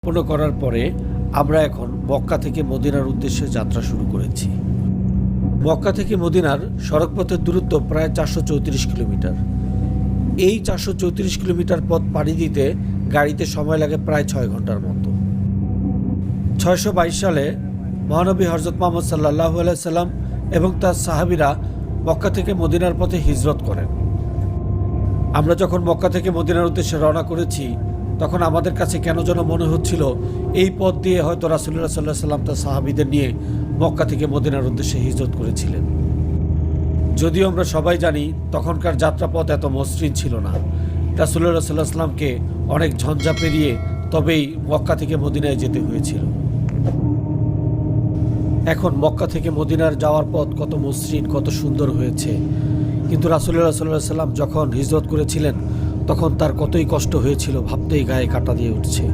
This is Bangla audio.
সম্পন্ন করার পরে আমরা এখন মক্কা থেকে মদিনার উদ্দেশ্যে যাত্রা শুরু করেছি। মক্কা থেকে মদিনার সড়কপথের দূরত্ব প্রায় 434 কিলোমিটার। এই 434 কিলোমিটার পথ পাড়ি দিতে গাড়িতে সময় লাগে প্রায় 6 ঘন্টার মতো। 622 সালে মহানবী হযরত মুহাম্মদ সাল্লাল্লাহু আলাইহি সাল্লাম এবং তার সাহাবীরা মক্কা থেকে মদিনার পথে হিজরত করেন। আমরা যখন মক্কা থেকে মদিনার উদ্দেশ্যে রওনা করেছি তখন আমাদের কাছে কেন যেন মনে হচ্ছিল এই পথ দিয়ে হয়তো রাসূলুল্লাহ সাল্লাল্লাহু আলাইহি সাল্লাম তার সাহাবীদের নিয়ে মক্কা থেকে মদিনার উদ্দেশ্যে হিজরত করেছিলেন। যদিও আমরা সবাই জানি তখনকার যাত্রাপথ এত মসৃণ ছিল না। রাসূলুল্লাহ সাল্লাল্লাহু আলাইহি সাল্লামকে অনেক ঝঞ্ঝা পেরিয়ে তবেই মক্কা থেকে মদিনায় যেতে হয়েছিল। এখন মক্কা থেকে মদিনার যাওয়ার পথ কত মসৃণ, কত সুন্দর হয়েছে, কিন্তু রাসূলুল্লাহ সাল্লাল্লাহু আলাইহি সাল্লাম যখন হিজরত করেছিলেন তখন তার কতই কষ্ট হয়েছিল ভাবতেই গায়ে কাঁটা দিয়ে উঠছে।